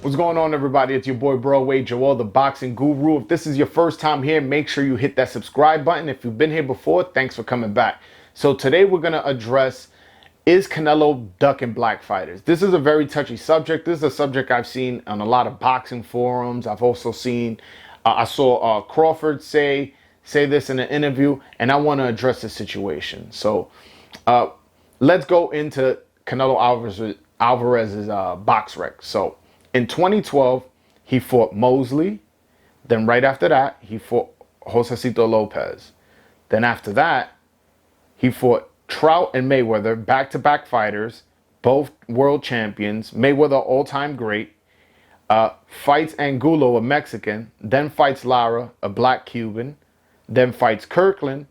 What's going on, everybody? It's your boy Broadway Joel, the boxing guru. If this is your first time here, make sure you hit that subscribe button. If you've been here before, thanks for coming back. So today we're going to address, is Canelo ducking black fighters? This is a very touchy subject. This is a subject I've seen on a lot of boxing forums. I've also seen, I saw Crawford say this in an interview, and I want to address this situation. So let's go into Canelo Alvarez's box rec. So in 2012, he fought Mosley. Then right after that, he fought Josecito Lopez. Then after that, he fought Trout and Mayweather, back-to-back fighters, both world champions. Mayweather, all-time great. Fights Angulo, a Mexican. Then fights Lara, a black Cuban. Then fights Kirkland,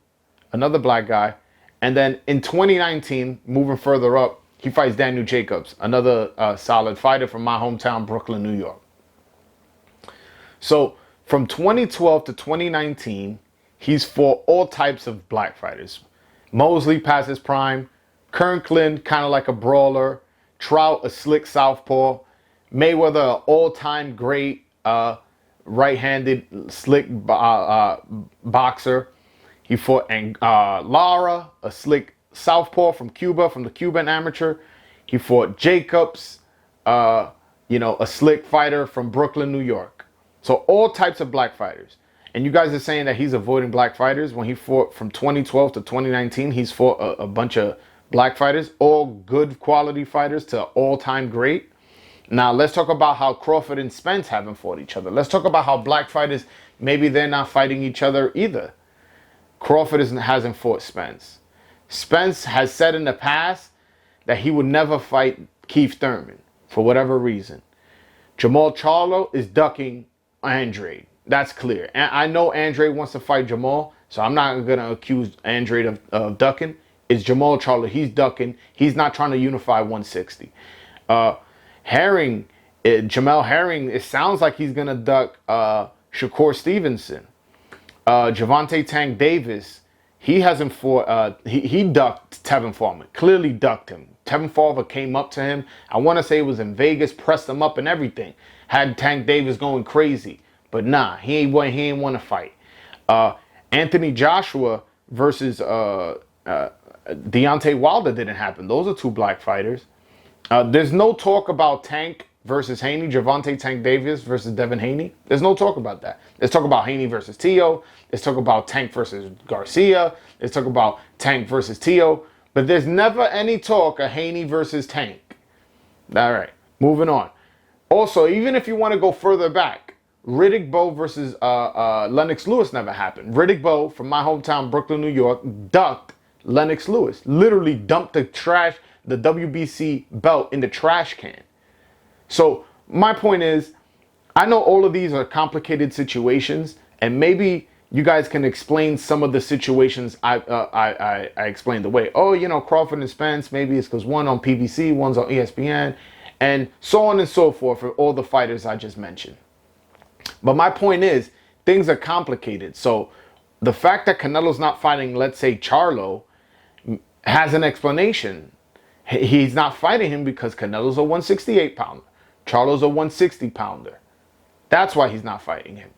another black guy. And then in 2019, moving further up, he fights Daniel Jacobs, another solid fighter from my hometown, Brooklyn, New York. So from 2012 to 2019, he's fought all types of black fighters. Mosley past his prime, Kirkland kind of like a brawler, Trout a slick southpaw, Mayweather an all-time great right-handed slick boxer. He fought Lara, a slick southpaw from Cuba, from the Cuban amateur. He fought Jacobs, a slick fighter from Brooklyn, New York. So all types of black fighters. And you guys are saying that he's avoiding black fighters. When he fought from 2012 to 2019, he's fought a bunch of black fighters, all good quality fighters to all-time great. Now let's talk about how Crawford and Spence haven't fought each other. Let's talk about how black fighters, maybe they're not fighting each other either. Crawford hasn't fought Spence. Spence has said in the past that he would never fight Keith Thurman for whatever reason. Jamal Charlo is ducking Andrade. That's clear. And I know Andrade wants to fight Jamal, so I'm not going to accuse Andrade of ducking. It's Jamal Charlo. He's ducking. He's not trying to unify 160. Herring, Jamel Herring, it sounds like he's going to duck Shakur Stevenson. Gervonta Tank Davis, he hasn't fought, he ducked Tevin Farmer, clearly ducked him. Tevin Farmer came up to him. I want to say it was in Vegas, pressed him up and everything. Had Tank Davis going crazy. But nah, he ain't want to fight. Anthony Joshua versus Deontay Wilder didn't happen. Those are two black fighters. There's no talk about Tank versus Haney, Gervonta Tank Davis versus Devin Haney. There's no talk about that. Let's talk about Haney versus Tio. Let's talk about Tank versus Garcia. Let's talk about Tank versus Tio. But there's never any talk of Haney versus Tank. All right, moving on. Also, even if you want to go further back, Riddick Bowe versus Lennox Lewis never happened. Riddick Bowe from my hometown, Brooklyn, New York, ducked Lennox Lewis. Literally dumped the WBC belt in the trash can. So my point is, I know all of these are complicated situations, and maybe you guys can explain some of the situations I explained away. Oh, Crawford and Spence, maybe it's because one on PBC, one's on ESPN, and so on and so forth for all the fighters I just mentioned. But my point is, things are complicated. So the fact that Canelo's not fighting, let's say, Charlo, has an explanation. He's not fighting him because Canelo's a 168 pounder. Charlo's a 160 pounder. That's why he's not fighting him.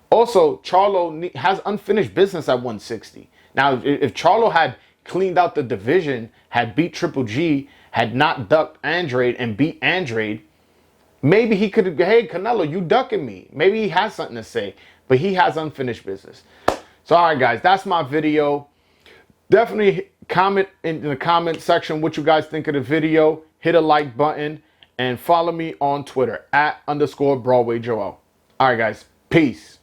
Also, Charlo has unfinished business at 160. Now, if Charlo had cleaned out the division, had beat Triple G, had not ducked Andrade and beat Andrade, maybe he could have, hey, Canelo, you ducking me. Maybe he has something to say, but he has unfinished business. So, all right, guys, that's my video. Definitely comment in the comment section what you guys think of the video. Hit a like button and follow me on Twitter @_BroadwayJoel. All right, guys. Peace.